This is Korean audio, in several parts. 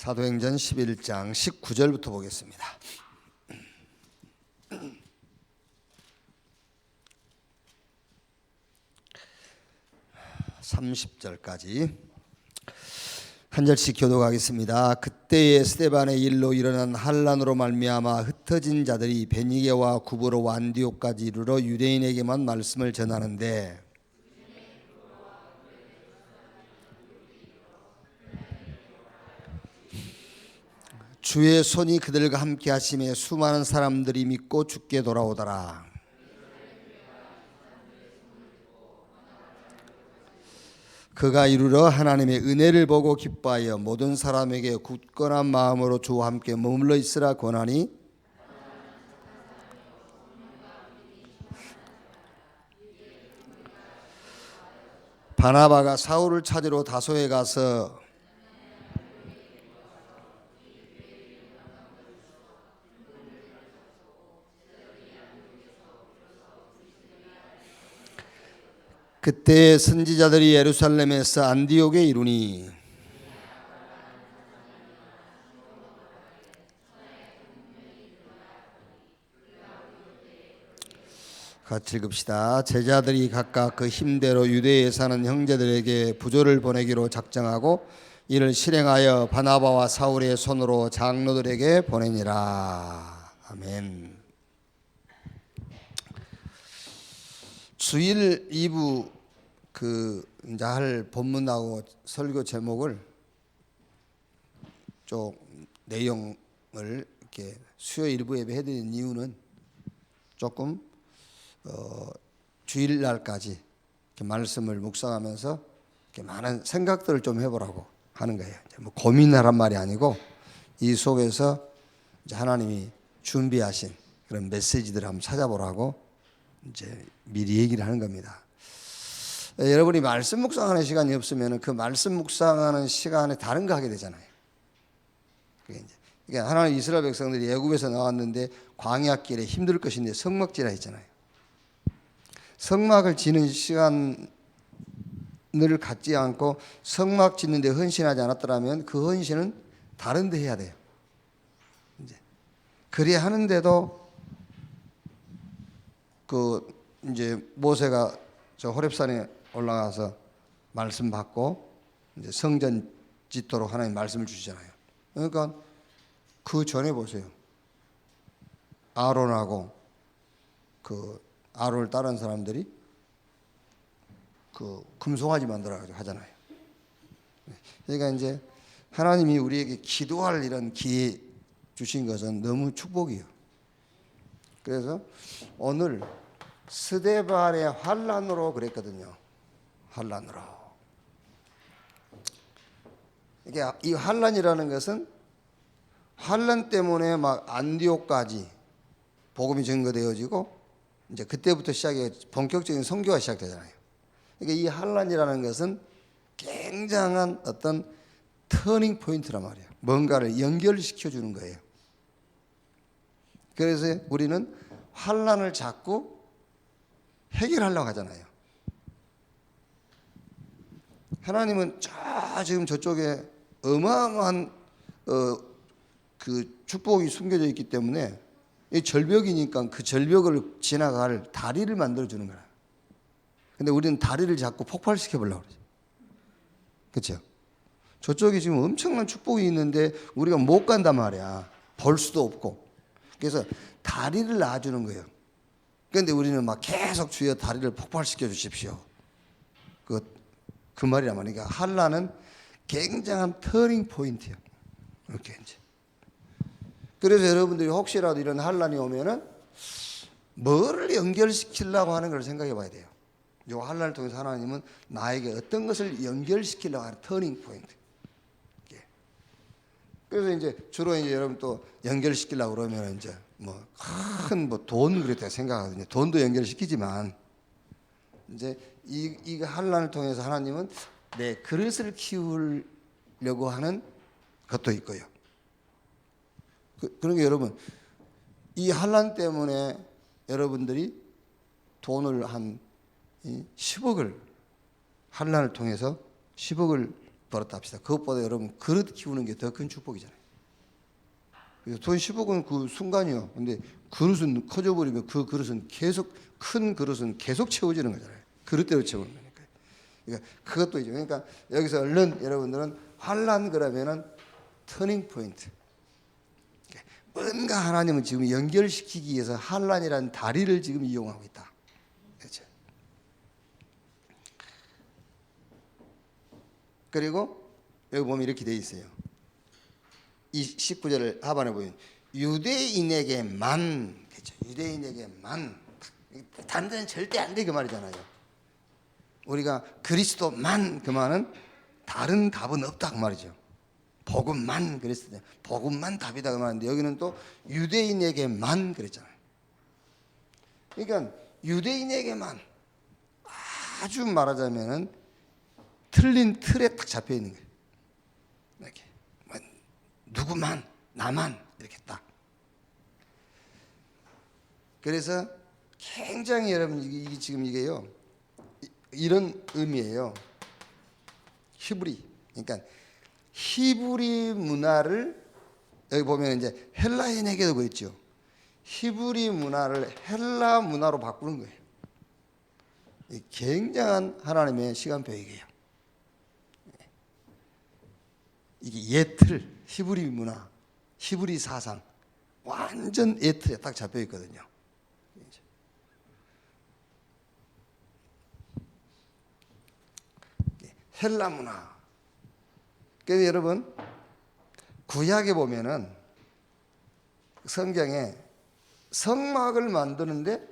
사도행전 11장 19절부터 보겠습니다. 30절까지 한 절씩 교독하겠습니다. 그때에 스데반의 일로 일어난 환란으로 말미암아 흩어진 자들이 베니게와 구브로와 안디옥까지 이르러 유대인에게만 말씀을 전하는데 주의 손이 그들과 함께 하심에 수많은 사람들이 믿고 주께 돌아오더라. 그가 이르러 하나님의 은혜를 보고 기뻐하여 모든 사람에게 굳건한 마음으로 주와 함께 머물러 있으라 권하니 바나바가 사울을 찾으러 다소에 가서 그때 선지자들이 예루살렘에서 안디옥에 이르니 같이 읽읍시다. 제자들이 각각 그 힘대로 유대에 사는 형제들에게 부조를 보내기로 작정하고 이를 실행하여 바나바와 사울의 손으로 장로들에게 보내니라. 아멘. 주일 2부 이제 할 본문하고 설교 제목을 좀 내용을 이렇게 수요 1부 예배 해드린 이유는 조금 주일날까지 이렇게 말씀을 묵상하면서 이렇게 많은 생각들을 좀 해보라고 하는 거예요. 뭐 고민하란 말이 아니고 이 속에서 이제 하나님이 준비하신 그런 메시지들을 한번 찾아보라고 이제 미리 얘기를 하는 겁니다. 여러분이 말씀 묵상하는 시간이 없으면 그 말씀 묵상하는 시간에 다른 거 하게 되잖아요. 그러니까 하나님 이스라엘 백성들이 애굽에서 나왔는데 광야길에 힘들 것인데 성막지라 했잖아요. 성막을 지는 시간을 갖지 않고 성막 짓는데 헌신하지 않았더라면 그 헌신은 다른 데 해야 돼요. 그래야 하는데도 이제 모세가 저 호렙산에 올라가서 말씀 받고 이제 성전 짓도록 하나님 말씀을 주시잖아요. 그러니까 그 전에 보세요. 아론하고 아론을 따른 사람들이 금송아지 만들어가지고 하잖아요. 그러니까 이제 하나님이 우리에게 기도할 이런 기회 주신 것은 너무 축복이에요. 그래서 오늘 스데반의 환란으로 그랬거든요. 환란으로. 이게 이 환란이라는 것은 환란 때문에 막 안디옥까지 복음이 전거되어지고 이제 그때부터 시작해 본격적인 선교가 시작되잖아요. 그러니까 이 환란이라는 것은 굉장한 어떤 터닝 포인트란 말이에요. 뭔가를 연결시켜 주는 거예요. 그래서 우리는 환란을 자꾸 해결하려고 하잖아요. 하나님은 지금 저쪽에 어마어마한 그 축복이 숨겨져 있기 때문에 이 절벽이니까 그 절벽을 지나갈 다리를 만들어 주는 거야. 근데 우리는 다리를 자꾸 폭발시켜 보려고 그러죠. 그렇죠? 저쪽에 지금 엄청난 축복이 있는데 우리가 못 간단 말이야. 볼 수도 없고. 그래서 다리를 놔주는 거예요. 그런데 우리는 막 계속 주여 다리를 폭발시켜 주십시오. 그 말이란 말이니까 환란은 굉장한 터닝 포인트예요. 이렇게 이제. 그래서 여러분들이 혹시라도 이런 환란이 오면은 뭐를 연결시키려고 하는 걸 생각해 봐야 돼요. 이 환란을 통해서 하나님은 나에게 어떤 것을 연결시키려고 하는 터닝 포인트. 그래서 이제 주로 이제 여러분 또 연결시키려고 그러면 이제 큰 돈 그랬다 생각하거든요. 돈도 연결시키지만 이제 이 환란을 통해서 하나님은 내 그릇을 키우려고 하는 것도 있고요. 그러니까 여러분 이 환란 때문에 여러분들이 돈을 한 10억을 환란을 통해서 10억을 벌었다 합시다. 그것보다 여러분 그릇 키우는 게 더 큰 축복이잖아요. 그래서 돈 10억은 그 순간이요. 근데 그릇은 커져버리면 그 그릇은 계속, 큰 그릇은 계속 채워지는 거잖아요. 그릇대로 채우는 거니까. 그러니까 그것도 이제, 그러니까 여기서 얼른 여러분들은 환란 그러면은 터닝 포인트. 뭔가 하나님은 지금 연결시키기 위해서 환란이라는 다리를 지금 이용하고 있다. 그렇죠? 그리고 여기 보면 이렇게 돼 있어요. 이 19절을 하반에 보면 유대인에게만, 그렇죠? 유대인에게만, 다른 데는 절대 안 돼 그 말이잖아요. 우리가 그리스도만 그 말은 다른 답은 없다 그 말이죠. 복음만 그랬을 때 복음만 답이다 그 말인데 여기는 또 유대인에게만 그랬잖아요. 그러니까 유대인에게만, 아주 말하자면은 틀린 틀에 딱 잡혀 있는 거예요. 이렇게 누구만, 나만 이렇게 딱. 그래서 굉장히 여러분 이게 지금 이게요 이런 의미예요. 히브리, 그러니까 히브리 문화를 여기 보면 이제 헬라인에게도 그랬죠. 히브리 문화를 헬라 문화로 바꾸는 거예요. 굉장한 하나님의 시간표이게요. 이게 옛틀, 히브리 문화, 히브리 사상 완전 옛틀에 딱 잡혀 있거든요. 헬라 문화. 그래서 여러분 구약에 보면은 성경에 성막을 만드는데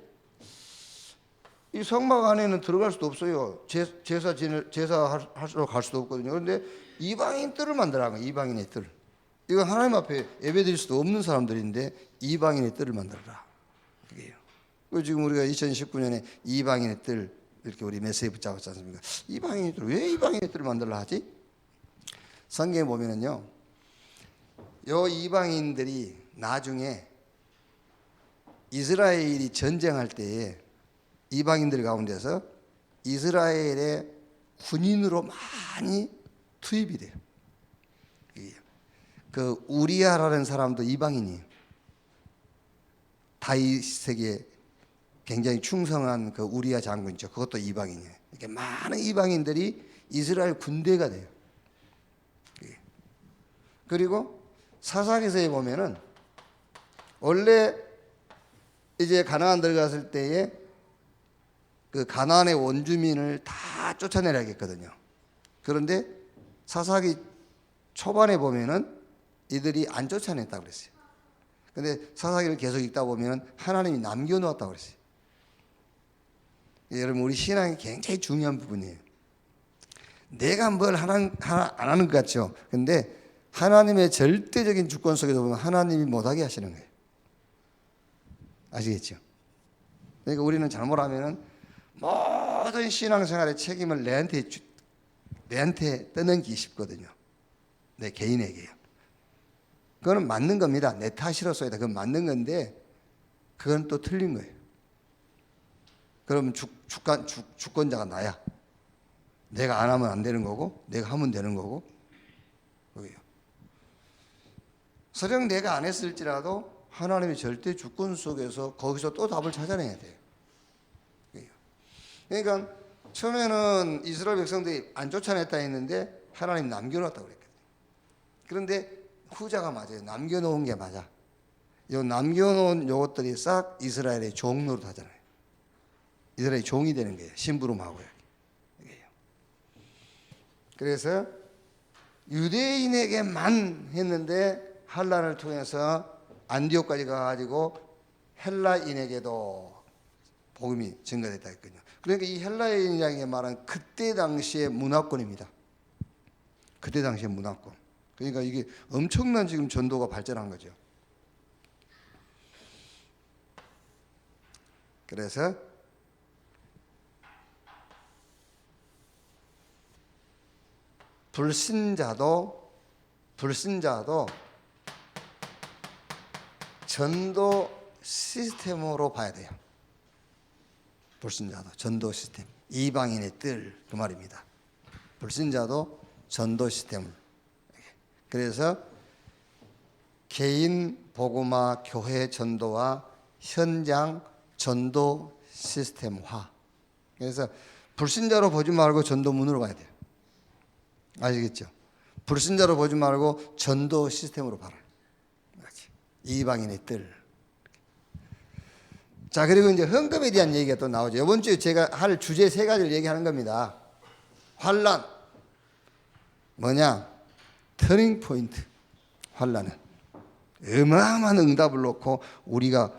이 성막 안에는 들어갈 수도 없어요. 제사하러 갈 수도 없거든요. 그런데 이방인 뜰을 만들어간 거예요. 이방인의 뜰. 이거 하나님 앞에 예배드릴 수도 없는 사람들인데 이방인의 뜰을 만들어라. 그게요. 지금 우리가 2019년에 이방인의 뜰 이렇게 우리 메시지 붙잡았지 않습니까? 이방인의 뜰, 왜 이방인의 뜰을 만들라 하지? 성경에 보면은요, 요 이방인들이 나중에 이스라엘이 전쟁할 때에 이방인들 가운데서 이스라엘의 군인으로 많이 투입이 돼요. 그 우리아라는 사람도 이방인이에요. 다윗에게 굉장히 충성한 그 우리아 장군 있죠. 그것도 이방인이에요. 이렇게 많은 이방인들이 이스라엘 군대가 돼요. 그리고 사사기서에 보면은 원래 이제 가나안 들어갔을 때에 그 가나안의 원주민을 다 쫓아내라 했거든요. 그런데 사사기 초반에 보면은 이들이 안 쫓아냈다고 그랬어요. 근데 사사기를 계속 읽다 보면은 하나님이 남겨놓았다고 그랬어요. 여러분 우리 신앙이 굉장히 중요한 부분이에요. 내가 뭘 안 하는 것 같죠. 근데 하나님의 절대적인 주권 속에서 보면 하나님이 못하게 하시는 거예요. 아시겠죠? 그러니까 우리는 잘못하면은 모든 신앙생활의 책임을 내한테 떠넘기기 쉽거든요. 내 개인에게요. 그거는 맞는 겁니다. 내 탓이로서이다. 그건 맞는 건데 그건 또 틀린 거예요. 그러면 주권자가 나야. 내가 안 하면 안 되는 거고 내가 하면 되는 거고 그게요. 설령 내가 안 했을지라도 하나님의 절대 주권 속에서 거기서 또 답을 찾아내야 돼요. 그러니까 처음에는 이스라엘 백성들이 안 쫓아냈다 했는데 하나님 남겨놓았다고 그랬거든요. 그런데 후자가 맞아요. 남겨놓은 게 맞아. 요 남겨놓은 요것들이 싹 이스라엘의 종 노릇하잖아요. 이스라엘의 종이 되는 거예요. 심부름하고요. 그래서 유대인에게만 했는데 환란을 통해서 안디옥까지 가가지고 헬라인에게도 복음이 증가됐다 했거든요. 그러니까 이 헬라인이라는 게 말하는 그때 당시의 문화권입니다. 그때 당시의 문화권. 그러니까 이게 엄청난 지금 전도가 발전한 거죠. 그래서 불신자도 전도 시스템으로 봐야 돼요. 불신자도 전도 시스템, 이방인의 뜰 그 말입니다. 불신자도 전도 시스템을. 그래서 개인 복음화 교회 전도와 현장 전도 시스템화. 그래서 불신자로 보지 말고 전도문으로 봐야 돼요. 아시겠죠? 불신자로 보지 말고 전도 시스템으로 봐라. 이방인의 뜰. 자, 그리고 이제 헌금에 대한 얘기가 또 나오죠. 이번 주에 제가 할 주제 3가지를 얘기하는 겁니다. 환란. 뭐냐? 터닝 포인트. 환란은 어마어마한 응답을 놓고 우리가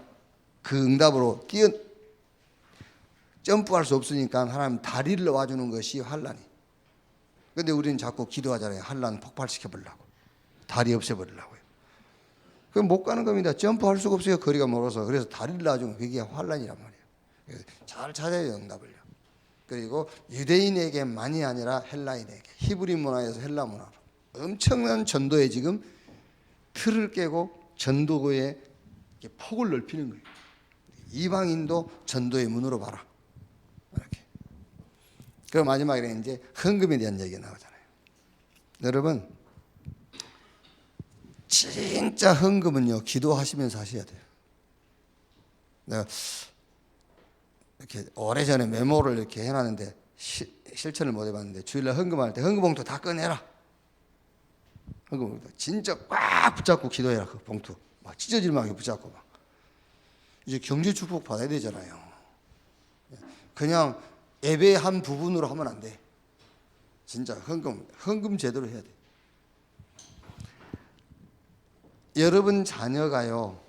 그 응답으로 점프할 수 없으니까 하나님 다리를 놓아주는 것이 환란이. 근데 우리는 자꾸 기도하잖아요. 환란 폭발시켜 보려고. 다리 없애버리려고요. 그럼 못 가는 겁니다. 점프할 수가 없어요. 거리가 멀어서. 그래서 다리를 놔주면 그게 환란이란 말이에요. 그래서 잘 찾아야 돼요. 응답을요. 그리고 유대인에게만이 아니라 헬라인에게. 히브리 문화에서 헬라 문화로. 엄청난 전도에 지금 틀을 깨고 전도의 폭을 넓히는 거예요. 이방인도 전도의 문으로 봐라. 이렇게. 그럼 마지막에 이제 헌금에 대한 얘기가 나오잖아요. 여러분, 진짜 헌금은요, 기도하시면서 하셔야 돼요. 내가 이렇게 오래전에 메모를 이렇게 해놨는데 실천을 못 해봤는데 주일날 헌금할 때 헌금봉투 다 꺼내라. 헌금봉투 진짜 꽉 붙잡고 기도해라. 그 봉투 막 찢어질 만하게 붙잡고 막. 이제 경제 축복 받아야 되잖아요. 그냥 예배의 한 부분으로 하면 안 돼. 진짜 헌금 제대로 해야 돼. 여러분 자녀가요,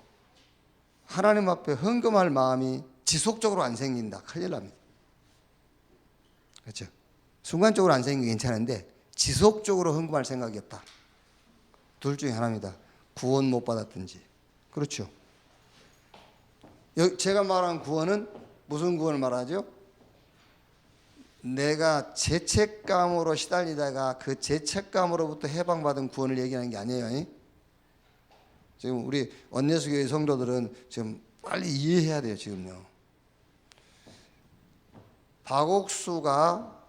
하나님 앞에 헌금할 마음이 지속적으로 안 생긴다. 큰일 납니다. 그렇죠? 순간적으로 안 생기면 괜찮은데 지속적으로 헌금할 생각이 없다. 둘 중에 하나입니다. 구원 못 받았든지. 그렇죠? 제가 말한 구원은 무슨 구원을 말하죠? 내가 죄책감으로 시달리다가 그 죄책감으로부터 해방받은 구원을 얘기하는 게 아니에요. 지금 우리 원예수교회 성도들은 지금 빨리 이해해야 돼요. 지금요. 박옥수가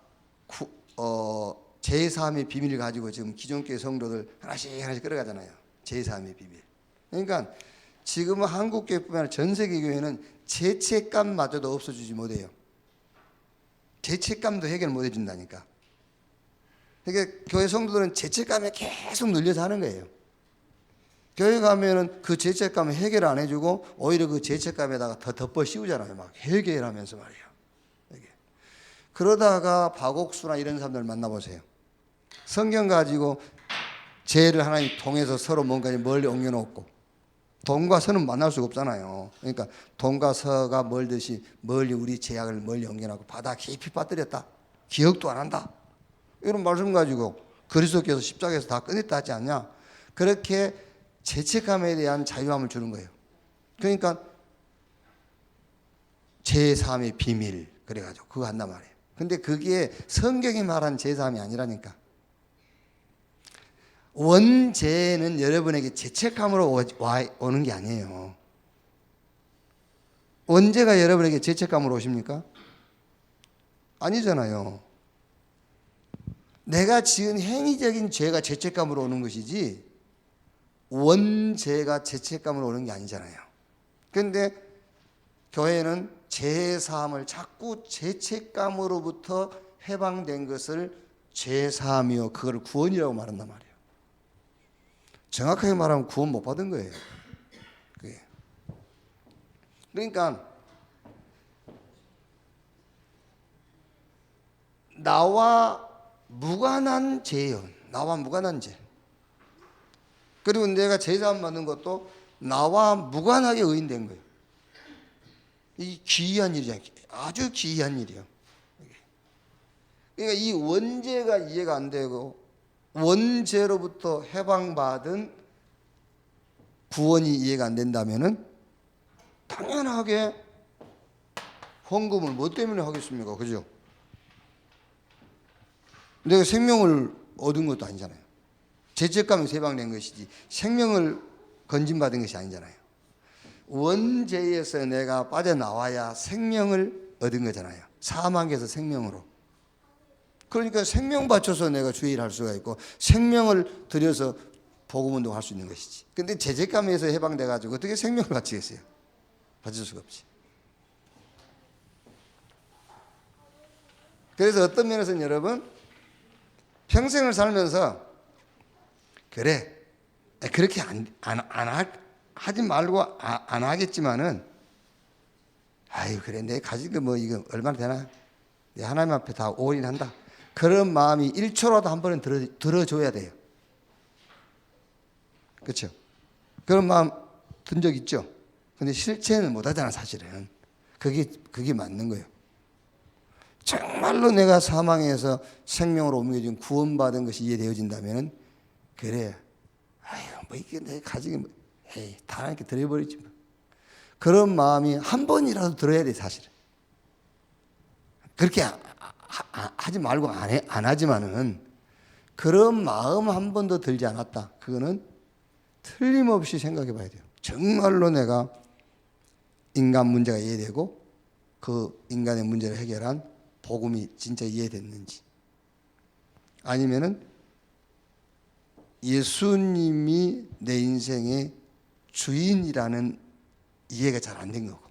제3의 비밀을 가지고 지금 기존교회 성도들 하나씩 끌어가잖아요. 제3의 비밀. 그러니까 지금은 한국교회뿐만 아니라 전 세계 교회는 죄책감마저도 없어지지 못해요. 죄책감도 해결 못 해준다니까. 그러니까 교회 성도들은 죄책감에 계속 눌려서 하는 거예요. 교회 가면은 그 죄책감을 해결 안 해주고 오히려 그 죄책감에다가 더 덮어 씌우잖아요. 막 해결하면서 말이에요. 이게. 그러다가 박옥수나 이런 사람들 만나보세요. 성경 가지고 죄를 하나님 통해서 서로 뭔가 멀리 옮겨놓고 돈과 서는 만날 수가 없잖아요. 그러니까 돈과 서가 멀듯이 멀리 우리 죄악을 멀리 옮겨놓고 바다 깊이 빠뜨렸다. 기억도 안 한다. 이런 말씀 가지고 그리스도께서 십자가에서 다 끝냈다 하지 않냐. 그렇게 죄책감에 대한 자유함을 주는 거예요. 그러니까 제3의 비밀 그래가지고 그거 한단 말이에요. 근데 그게 성경이 말한 제3이 아니라니까. 원죄는 여러분에게 죄책감으로 오는 게 아니에요. 원죄가 여러분에게 죄책감으로 오십니까? 아니잖아요. 내가 지은 행위적인 죄가 죄책감으로 오는 것이지 원죄가 죄책감으로 오는 게 아니잖아요. 그런데 교회는 죄사함을 자꾸 죄책감으로부터 해방된 것을 죄사함이요 그걸 구원이라고 말한단 말이에요. 정확하게 말하면 구원 못 받은 거예요. 그게. 그러니까 나와 무관한 죄요. 나와 무관한 죄. 그리고 내가 제사함 받는 것도 나와 무관하게 의인된 거예요. 이 기이한 일이잖아요. 아주 기이한 일이에요. 그러니까 이 원죄가 이해가 안 되고 원죄로부터 해방받은 구원이 이해가 안 된다면은 당연하게 헌금을 뭐 때문에 하겠습니까? 그죠? 내가 생명을 얻은 것도 아니잖아요. 죄책감에서 해방된 것이지 생명을 건진받은 것이 아니잖아요. 원죄에서 내가 빠져나와야 생명을 얻은 거잖아요. 사망에서 생명으로. 그러니까 생명 바쳐서 내가 주의를 할 수가 있고 생명을 들여서 복음 운동할 수 있는 것이지. 근데 죄책감에서 해방돼 가지고 어떻게 생명을 바치겠어요? 바칠 수가 없지. 그래서 어떤 면에서는 여러분 평생을 살면서 그래 그렇게 하지 말고 안 하겠지만은 아유 그래 내 가진 거 뭐 이거 얼마나 되나 내 하나님 앞에 다 올인한다 그런 마음이 1초라도 한 번은 들어줘야 돼요. 그렇죠? 그런 마음 든 적 있죠? 근데 실체는 못 하잖아 사실은. 그게 맞는 거예요. 정말로 내가 사망에서 생명으로 옮겨진 구원받은 것이 이해되어진다면 그래 아유 뭐 이게 내 가진 게 에이 다 하나님께 드려버리지 뭐. 그런 마음이 한 번이라도 들어야 돼 사실은. 그렇게 하지 말고 안 하지만은 그런 마음 한 번도 들지 않았다. 그거는 틀림없이 생각해 봐야 돼요. 정말로 내가 인간 문제가 이해되고 그 인간의 문제를 해결한 복음이 진짜 이해됐는지 아니면은 예수님이 내 인생의 주인이라는 이해가 잘 안 된 거고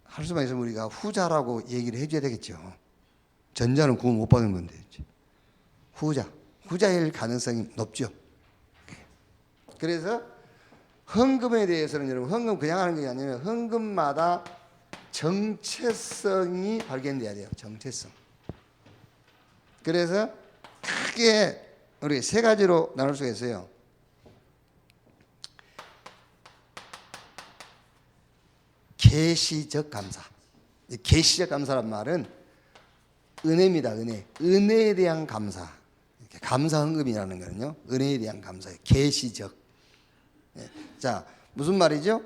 할 수만 있으면 우리가 후자라고 얘기를 해줘야 되겠죠. 전자는 구원 못 받은 건데 후자일 가능성이 높죠. 그래서 헌금에 대해서는 여러분 헌금 그냥 하는 게 아니라 헌금마다 정체성이 발견돼야 돼요. 정체성. 그래서 크게 우리 세 가지로 나눌 수가 있어요. 계시적 감사. 계시적 감사란 말은 은혜입니다. 은혜에 대한 감사. 감사 헌금이라는 거는요. 은혜에 대한 감사예요. 계시적. 자, 무슨 말이죠?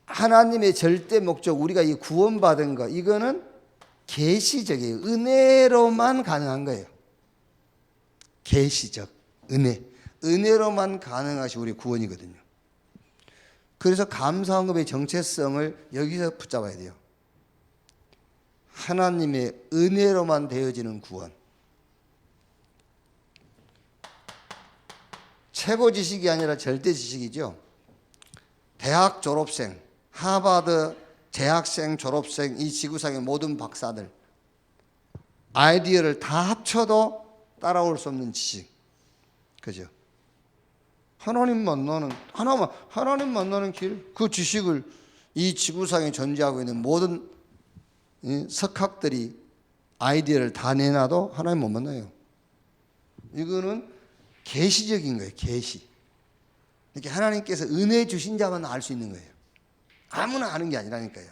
하나님의 절대 목적 우리가 이 구원받은 거 이거는 계시적이에요. 은혜로만 가능한 거예요. 계시적 은혜로만 가능한 것이 우리 구원이거든요. 그래서 감사헌금의 정체성을 여기서 붙잡아야 돼요. 하나님의 은혜로만 되어지는 구원. 최고 지식이 아니라 절대 지식이죠. 대학 졸업생, 하버드 재학생, 졸업생, 이 지구상의 모든 박사들 아이디어를 다 합쳐도 따라올 수 없는 지식. 그죠? 하나님 만나는 길, 그 지식을 이 지구상에 존재하고 있는 모든 석학들이 아이디어를 다 내놔도 하나님 못 만나요. 이거는 계시적인 거예요. 계시. 이렇게 하나님께서 은혜 주신 자만 알 수 있는 거예요. 아무나 아는 게 아니라니까요.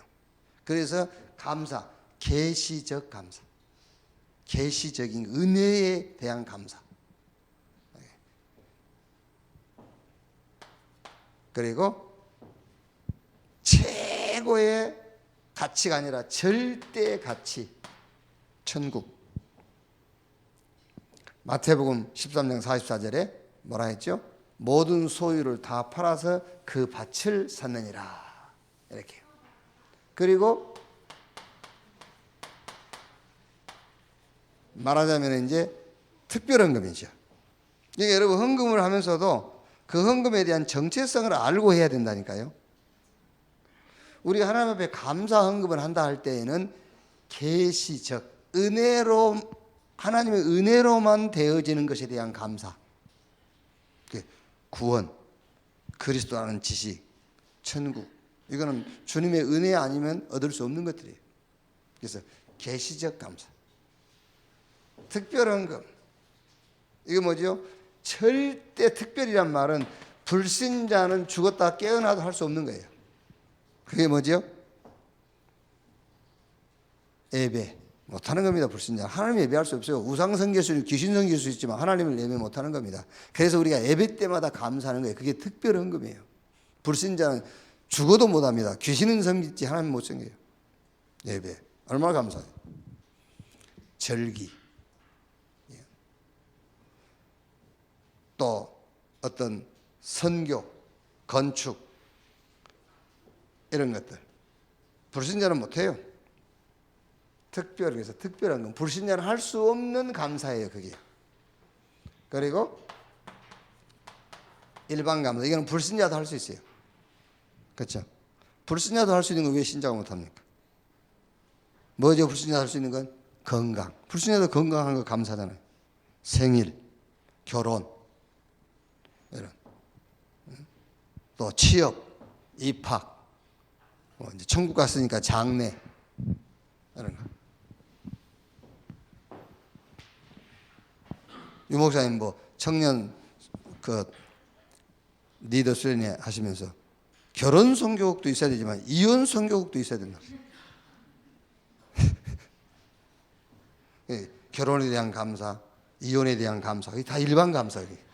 그래서 감사, 계시적 감사. 계시적인 은혜에 대한 감사. 그리고 최고의 가치가 아니라 절대 가치, 천국. 마태복음 13장 44절에 뭐라 했죠? 모든 소유를 다 팔아서 그 밭을 샀느니라. 이렇게. 그리고 말하자면 이제 특별헌금이죠. 그러니까 여러분 헌금을 하면서도 그 헌금에 대한 정체성을 알고 해야 된다니까요. 우리가 하나님 앞에 감사 헌금을 한다 할 때에는 계시적 은혜로 하나님의 은혜로만 되어지는 것에 대한 감사, 구원, 그리스도라는 지식, 천국, 이거는 주님의 은혜 아니면 얻을 수 없는 것들이에요. 그래서 계시적 감사, 특별헌금, 이거 뭐죠? 절대 특별이란 말은 불신자는 죽었다 깨어나도 할 수 없는 거예요. 그게 뭐죠? 예배 못하는 겁니다. 불신자 하나님 예배할 수 없어요. 우상 섬길 수 있고 귀신 섬길 수 있지만 하나님을 예배 못하는 겁니다. 그래서 우리가 예배 때마다 감사하는 거예요. 그게 특별헌금이에요. 불신자는 죽어도 못합니다. 귀신은 섬기지 하나님 못 섬겨요. 예배 얼마나 감사해요. 절기, 또 어떤 선교, 건축, 이런 것들. 불신자는 못해요. 특별해서 특별한 건 불신자는 할 수 없는 감사예요. 그게. 그리고 일반 감사. 이거는 불신자도 할 수 있어요. 그렇죠? 불신자도 할 수 있는 건 왜 신자가 못합니까? 뭐죠? 불신자도 할 수 있는 건 건강. 불신자도 건강한 거 감사잖아요. 생일, 결혼, 이런. 또 취업, 입학, 이제 천국 갔으니까 장래, 이런 거. 유 목사님 뭐 청년 그 리더 수련회 하시면서 결혼 선교국도 있어야 되지만 이혼 선교국도 있어야 된다. 결혼에 대한 감사, 이혼에 대한 감사, 이게 다 일반 감사예요.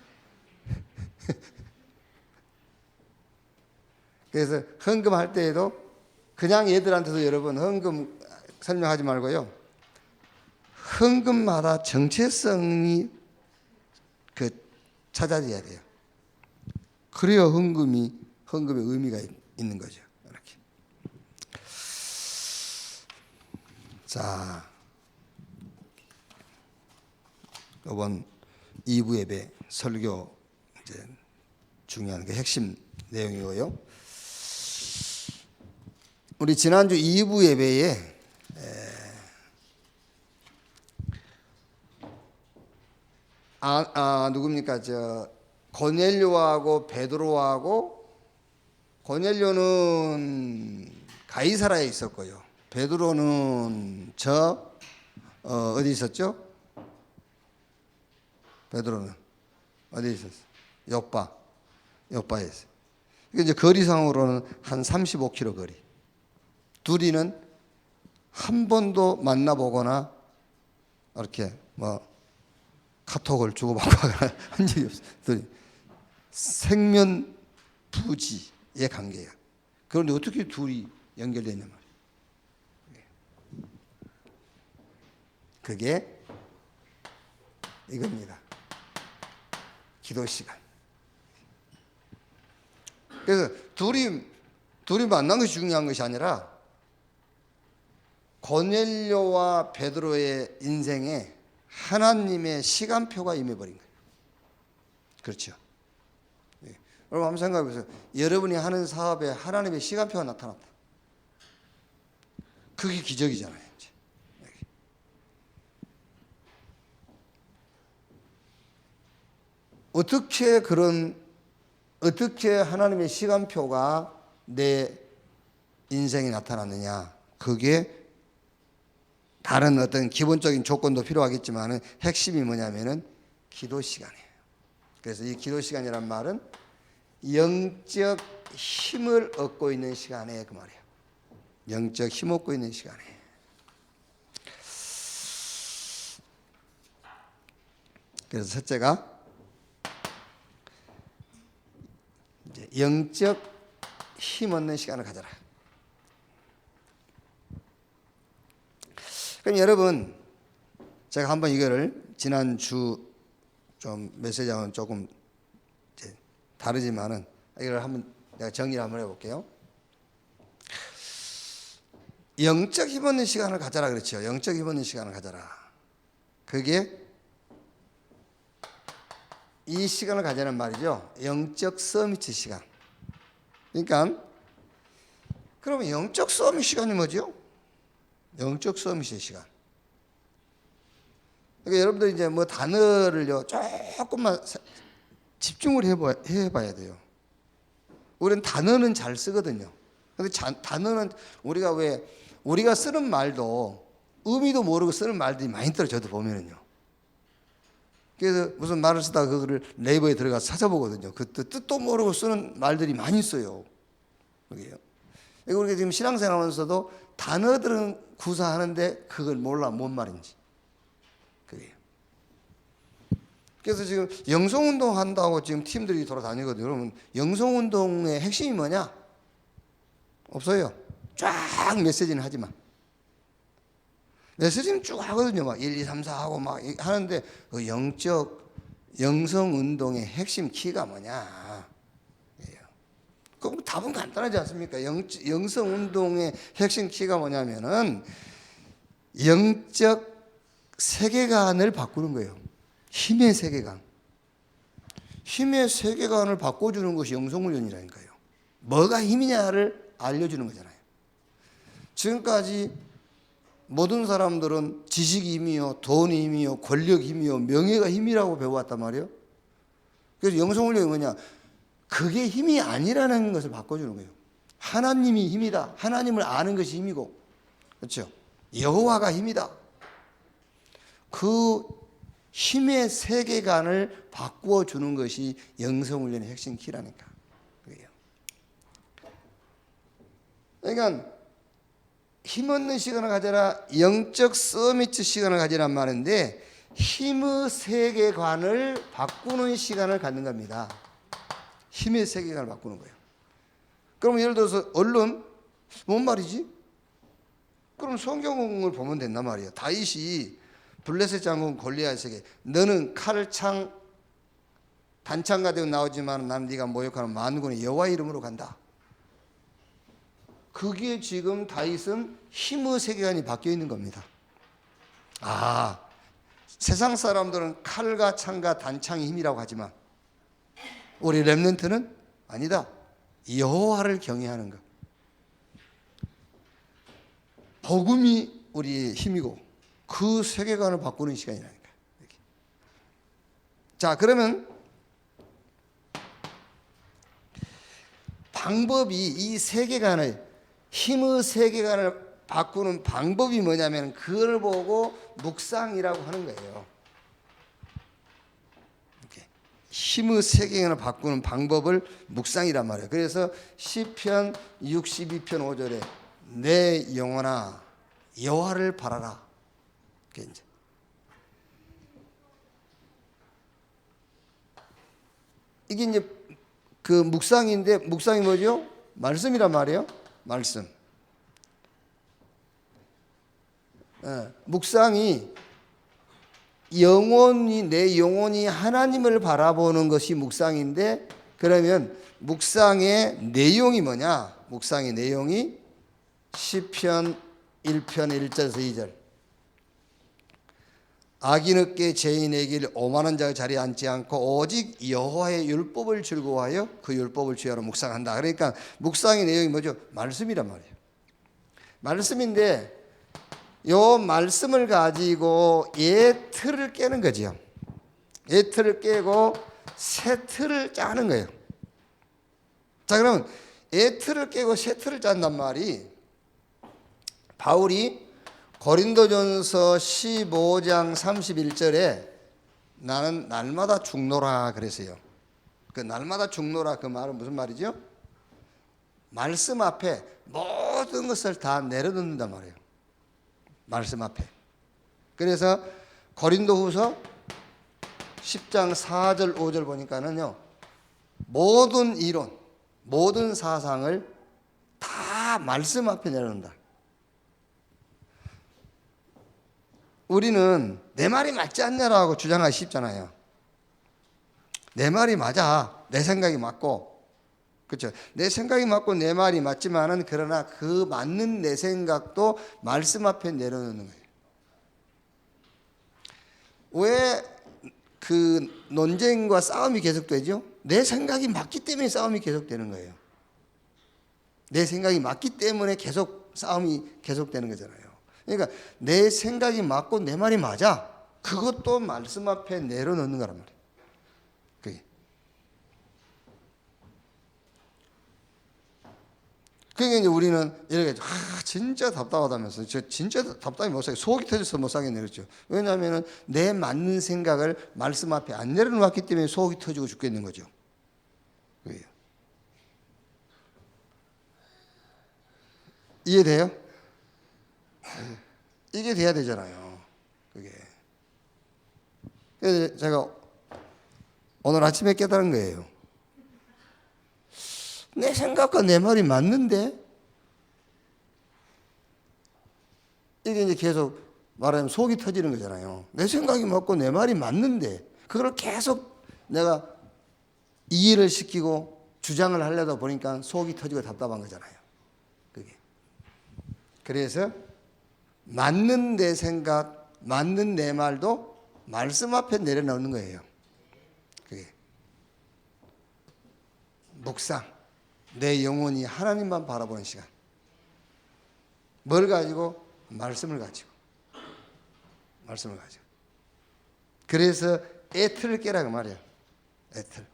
그래서 헌금할 때에도 그냥 얘들한테도 여러분 헌금 설명하지 말고요. 헌금마다 정체성이 찾아져야 돼요. 그래야 헌금의 의미가 있는 거죠. 이렇게. 자, 이번 2부 예배 설교 이제 중요한 게 핵심 내용이고요. 우리 지난주 2부 예배에 누굽니까? 고넬료하고 베드로하고, 고넬료는 가이사라에 있었고요. 베드로는 어디 있었죠? 베드로는 어디 있었어요? 요바에 있어요. 이제 거리상으로는 한 35km 거리. 둘이는 한 번도 만나보거나 이렇게 뭐 카톡을 주고받고 한 적이 없어요. 생면부지의 관계야. 그런데 어떻게 둘이 연결되냐 말이에요. 그게 이겁니다. 기도 시간. 그래서 둘이 만난 것이 중요한 것이 아니라 고넬료와 베드로의 인생에 하나님의 시간표가 임해버린 거예요. 그렇죠? 네. 여러분 한번 생각해 보세요. 여러분이 하는 사업에 하나님의 시간표가 나타났다. 그게 기적이잖아요. 이제. 어떻게 하나님의 시간표가 내 인생에 나타났느냐? 그게 다른 어떤 기본적인 조건도 필요하겠지만 핵심이 뭐냐면은 기도 시간이에요. 그래서 이 기도 시간이란 말은 영적 힘을 얻고 있는 시간에 그 말이에요. 영적 힘 얻고 있는 시간에. 그래서 첫째가 이제 영적 힘 얻는 시간을 가져라. 그럼 여러분, 제가 한번 이거를 지난주 좀 메시지하고는 조금 다르지만은 이걸 한번 내가 정리를 한번 해볼게요. 영적 힘 얻는 시간을 가져라 그렇죠. 영적 힘 얻는 시간을 가져라. 그게 이 시간을 가지는 말이죠. 영적 서밋 시간. 그러니까 그러면 영적 서밋 시간이 뭐죠? 영적 서밋의 시간. 그러니까 여러분들 이제 뭐 단어를요 조금만 집중을 해봐야 돼요. 우리는 단어는 잘 쓰거든요. 근데 단어는 우리가 쓰는 말도 의미도 모르고 쓰는 말들이 많이 떨어져. 저도 보면은요. 그래서 무슨 말을 쓰다가 그거를 네이버에 들어가서 찾아보거든요. 그 뜻도 모르고 쓰는 말들이 많이 있어요. 그게요. 우리가 지금 신앙생활하면서도 단어들은 구사하는데 그걸 몰라 뭔 말인지. 그게요. 그래서 지금 영성운동 한다고 지금 팀들이 돌아다니거든요. 그러면 영성운동의 핵심이 뭐냐? 없어요. 쫙 메시지는 하지만. 메시지는 쭉 하거든요. 막 1, 2, 3, 4 하고 막 하는데 그 영성운동의 핵심 키가 뭐냐? 그럼 답은 간단하지 않습니까? 영성 운동의 핵심 키가 뭐냐면은 영적 세계관을 바꾸는 거예요. 힘의 세계관. 힘의 세계관을 바꿔주는 것이 영성훈련이라니까요. 뭐가 힘이냐를 알려주는 거잖아요. 지금까지 모든 사람들은 지식이 힘이요, 돈이 힘이요, 권력이 힘이요, 명예가 힘이라고 배워왔단 말이에요. 그래서 영성훈련이 뭐냐? 그게 힘이 아니라는 것을 바꿔주는 거예요. 하나님이 힘이다. 하나님을 아는 것이 힘이고, 그렇죠? 여호와가 힘이다. 그 힘의 세계관을 바꾸어 주는 것이 영성훈련의 핵심 키라니까. 그게요. 그러니까 힘 얻는 시간을 가져라, 영적 서미트 시간을 가지란 말인데 힘의 세계관을 바꾸는 시간을 갖는 겁니다. 힘의 세계관을 바꾸는 거예요. 그럼 예를 들어서 얼른 뭔 말이지? 그럼 성경을 보면 된단 말이에요. 다윗이 블레셋 장군 골리앗에게 너는 칼창 단창가 되어 나오지만 나는 네가 모욕하는 만군의 여호와 이름으로 간다. 그게 지금 다윗은 힘의 세계관이 바뀌어 있는 겁니다. 아, 세상 사람들은 칼과 창과 단창이 힘이라고 하지만 우리 렘넌트는 아니다. 여호와를 경외하는 것. 복음이 우리의 힘이고 그 세계관을 바꾸는 시간이라니까. 자, 그러면 방법이 이 세계관을 힘의 세계관을 바꾸는 방법이 뭐냐면 그걸 보고 묵상이라고 하는 거예요. 이렇게 힘의 세계관을 바꾸는 방법을 묵상이란 말이에요. 그래서 시편 62편 5절에 내 영혼아 여호와를 바라라. 이제 이게 이제 그 묵상인데 묵상이 뭐죠? 말씀이란 말이에요. 말씀. 묵상이 영혼이 내 영혼이 하나님을 바라보는 것이 묵상인데 그러면 묵상의 내용이 뭐냐? 묵상의 내용이 시편 1편 1절에서 2절. 악인에게 죄인의 길 오만한 자의 자리에 앉지 않고 오직 여호와의 율법을 즐거워하여 그 율법을 주야로 묵상한다. 그러니까 묵상의 내용이 뭐죠? 말씀이란 말이에요. 말씀인데 요 말씀을 가지고 예 틀을 깨는 거죠. 예 틀을 깨고 새 틀을 짜는 거예요. 자, 그러면 예 틀을 깨고 새 틀을 짠단 말이 바울이 고린도전서 15장 31절에 나는 날마다 죽노라 그랬어요. 그 날마다 죽노라 그 말은 무슨 말이죠? 말씀 앞에 모든 것을 다 내려놓는단 말이에요. 말씀 앞에. 그래서 고린도후서 10장 4절 5절 보니까는요. 모든 이론, 모든 사상을 다 말씀 앞에 내려놓는다. 우리는 내 말이 맞지 않냐라고 주장하기 쉽잖아요. 내 말이 맞아. 내 생각이 맞고. 그렇죠. 내 생각이 맞고 내 말이 맞지만은 그러나 그 맞는 내 생각도 말씀 앞에 내려놓는 거예요. 왜 그 논쟁과 싸움이 계속되죠? 내 생각이 맞기 때문에 싸움이 계속되는 거예요. 내 생각이 맞기 때문에 계속 싸움이 계속되는 거잖아요. 그러니까 내 생각이 맞고 내 말이 맞아. 그것도 말씀 앞에 내려놓는 거란 말이에요. 그게. 그러니까 이제 우리는 이렇게 진짜 답답하다면서 저 진짜 답답히 못 살겠어. 속이 터져서 못 살겠네 그랬죠. 왜냐하면 내 맞는 생각을 말씀 앞에 안 내려놓았기 때문에 속이 터지고 죽겠는 거죠. 그게요. 이해돼요? 이게 돼야 되잖아요. 그게. 그래서 제가 오늘 아침에 깨달은 거예요. 내 생각과 내 말이 맞는데? 이게 이제 계속 말하면 속이 터지는 거잖아요. 내 생각이 맞고 내 말이 맞는데, 그걸 계속 내가 이해를 시키고 주장을 하려다 보니까 속이 터지고 답답한 거잖아요. 그게. 그래서 맞는 내 생각, 맞는 내 말도 말씀 앞에 내려놓는 거예요. 그게. 묵상. 내 영혼이 하나님만 바라보는 시간. 뭘 가지고? 말씀을 가지고. 말씀을 가지고. 그래서 애틀을 깨라고 말이에요. 애틀.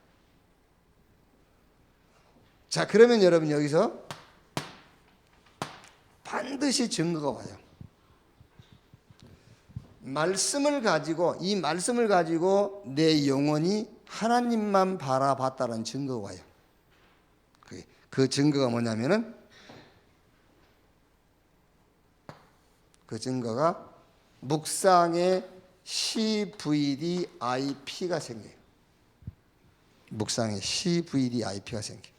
자, 그러면 여러분 여기서 반드시 증거가 와요. 말씀을 가지고, 이 말씀을 가지고 내 영혼이 하나님만 바라봤다는 증거가 와요. 그 증거가 뭐냐면은, 그 증거가 묵상의 CVDIP가 생겨요. 묵상의 CVDIP가 생겨요.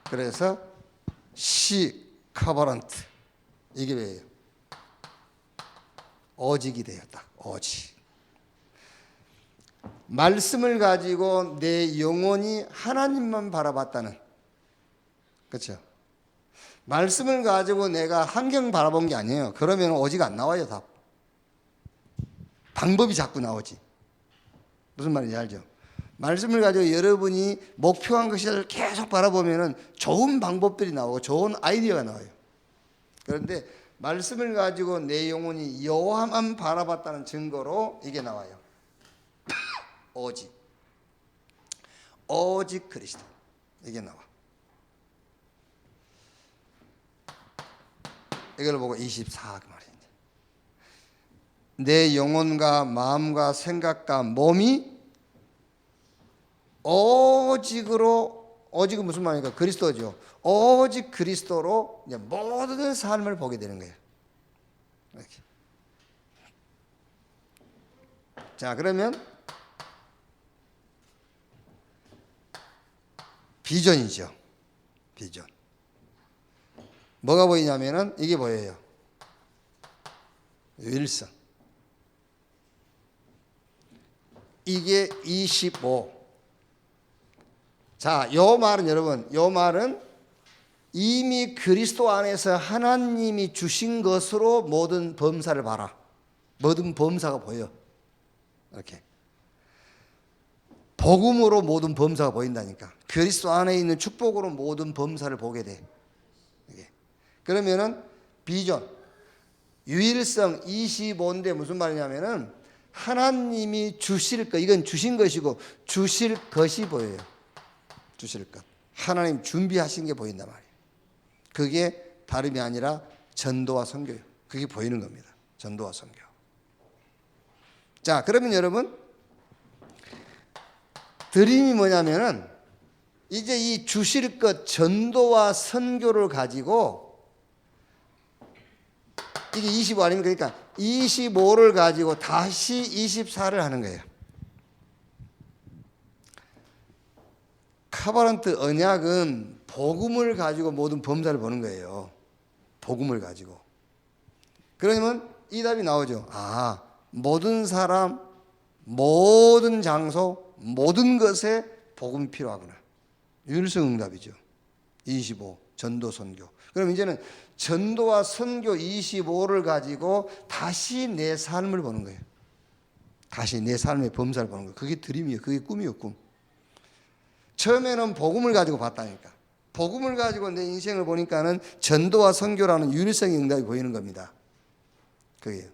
그래서 C 커버런트, 이게 왜요? 어직이 되었다. 어직. 말씀을 가지고 내 영혼이 하나님만 바라봤다는, 그렇죠? 말씀을 가지고 내가 환경 바라본 게 아니에요. 그러면 오직 안 나와요, 답. 방법이 자꾸 나오지. 무슨 말인지 알죠? 말씀을 가지고 여러분이 목표한 것을 계속 바라보면 좋은 방법들이 나오고 좋은 아이디어가 나와요. 그런데 말씀을 가지고 내 영혼이 여호와만 바라봤다는 증거로 이게 나와요. 오직 그리스도, 이게 나와. 이걸 보고 24 그 말이에요. 내 영혼과 마음과 생각과 몸이 오직은 무슨 말입니까? 그리스도죠. 오직 그리스도로 이제 모든 삶을 보게 되는 거예요. 이렇게. 자, 그러면 비전이죠. 비전. 뭐가 보이냐면은 이게 보여요. 유일성. 이게 25. 자, 요 말은 여러분, 요 말은 이미 그리스도 안에서 하나님이 주신 것으로 모든 범사를 봐라. 모든 범사가 보여. 이렇게. 복음으로 모든 범사가 보인다니까. 그리스도 안에 있는 축복으로 모든 범사를 보게 돼. 이게. 그러면은 비전, 유일성 25인데 무슨 말이냐면은 하나님이 주실 것, 이건 주신 것이고 주실 것이 보여요. 주실 것. 하나님 준비하신 게 보인단 말이에요. 그게 다름이 아니라 전도와 선교예요. 그게 보이는 겁니다. 전도와 선교. 자, 그러면 여러분, 드림이 뭐냐면은 이제 이 주실 것 전도와 선교를 가지고, 이게 25 아닙니까? 그러니까 25를 가지고 다시 24를 하는 거예요. 카바란트 언약은 복음을 가지고 모든 범사를 보는 거예요. 복음을 가지고. 그러면 이 답이 나오죠. 아, 모든 사람, 모든 장소, 모든 것에 복음이 필요하구나. 유일성 응답이죠. 25, 전도 선교. 그럼 이제는 전도와 선교 25를 가지고 다시 내 삶을 보는 거예요. 다시 내 삶의 범사를 보는 거예요. 그게 드림이에요. 그게 꿈이에요, 꿈. 처음에는 복음을 가지고 봤다니까. 복음을 가지고 내 인생을 보니까는 전도와 선교라는 유일성의 응답이 보이는 겁니다. 그게요.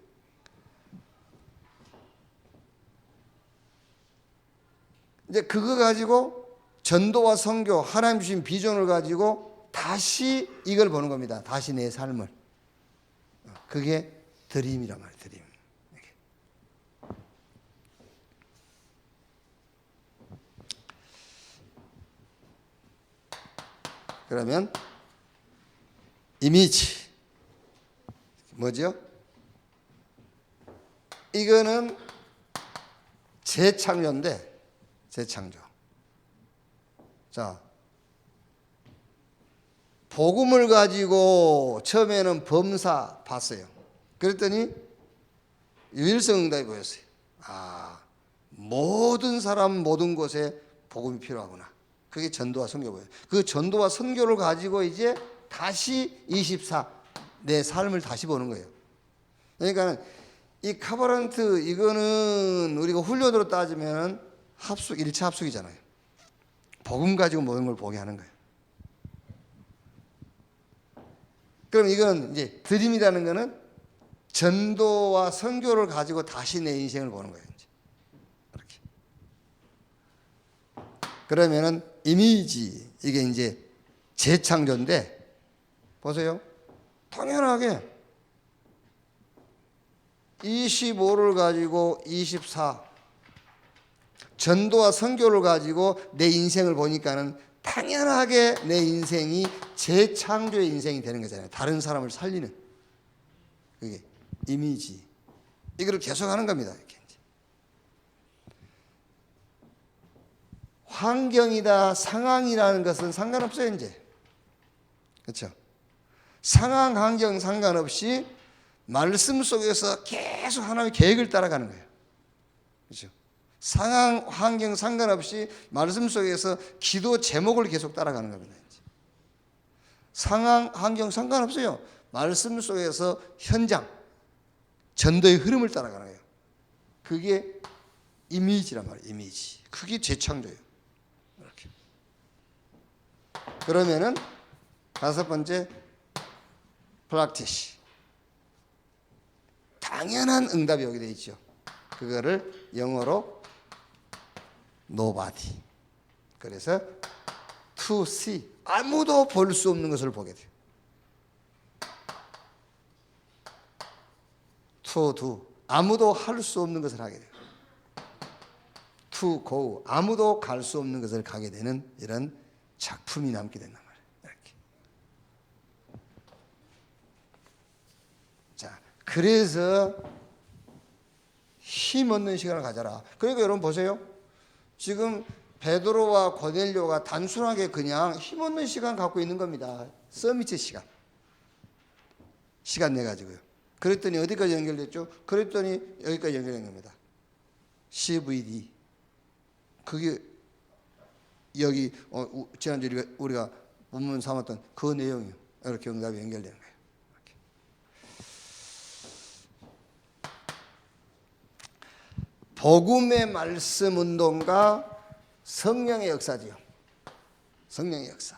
이제 그거 가지고 전도와 선교, 하나님 주신 비전을 가지고 다시 이걸 보는 겁니다. 다시 내 삶을. 그게 드림이란 말이에요. 드림. 그러면 이미지 뭐죠? 이거는 재창조인데, 재창조. 자, 복음을 가지고 처음에는 범사 봤어요. 그랬더니 유일성 응답이 보였어요. 아, 모든 사람 모든 곳에 복음이 필요하구나. 그게 전도와 선교예요. 그 전도와 선교를 가지고 이제 다시 24 내 삶을 다시 보는 거예요. 그러니까 이 카바란트 이거는 우리가 훈련으로 따지면 합숙 1차 합숙이잖아요. 복음 가지고 모든 걸 보게 하는 거예요. 그럼 이건 이제 드림이라는 거는 전도와 선교를 가지고 다시 내 인생을 보는 거예요. 이제. 이렇게. 그러면은 이미지 이게 이제 재창조인데 보세요. 당연하게 25를 가지고 24 전도와 선교를 가지고 내 인생을 보니까는 당연하게 내 인생이 재창조의 인생이 되는 거잖아요. 다른 사람을 살리는 그게 이미지 이거를 계속 하는 겁니다. 이렇게. 환경이다 상황이라는 것은 상관없어요. 이제 그렇죠. 상황 환경 상관없이 말씀 속에서 계속 하나님의 계획을 따라가는 거예요. 그렇죠. 상황 환경 상관없이 말씀 속에서 기도 제목을 계속 따라가는 겁니다. 이제. 상황 환경 상관없어요. 말씀 속에서 현장 전도의 흐름을 따라가는 거예요. 그게 이미지란 말이에요. 이미지. 그게 재창조예요. 이렇게. 그러면은 다섯 번째 프락티시. 당연한 응답이 여기 돼 있죠. 그거를 영어로 nobody. 그래서 to see. 아무도 볼 수 없는 것을 보게 돼요. to do. 아무도 할 수 없는 것을 하게 돼요. to go. 아무도 갈 수 없는 것을 가게 되는 이런 작품이 남게 된단 말이에요. 이렇게. 자, 그래서 힘 얻는 시간을 가져라. 그러니까 여러분 보세요. 지금 베드로와 고넬료가 단순하게 그냥 힘 얻는 시간 갖고 있는 겁니다. 서밋의 시간. 시간 내 가지고요. 그랬더니 어디까지 연결됐죠? 그랬더니 여기까지 연결된 겁니다. CVD. 그게 여기 지난주에 우리가 본문 삼았던 그 내용이요. 이렇게 응답이 연결되는 거예요. 이렇게. 복음의 말씀 운동과 성령의 역사지요. 성령의 역사.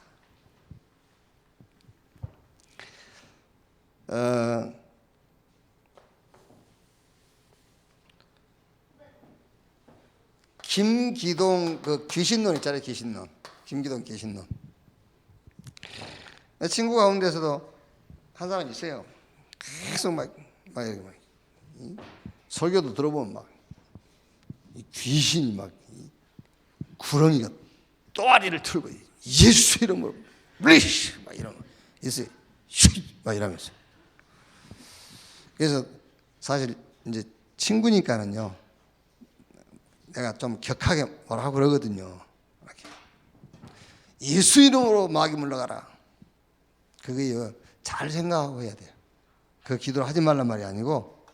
김기동 그 귀신론 있잖아요. 귀신론. 김기동 귀신론. 내 친구 가운데서도 한 사람 있어요. 계속 막 설교도 들어보면 막 이 귀신이 막 구렁이가 또아리를 틀고 예수 이름으로 블리쉬 막 이런 거 있어요. 막 이러면서. 그래서 사실 이제 친구니까는요. 내가 좀 격하게 뭐라고 그러거든요. 이렇게. 예수 이름으로 마귀 물러가라. 그게요. 잘 생각하고 해야 돼요. 그 기도를 하지 말란 말이 아니고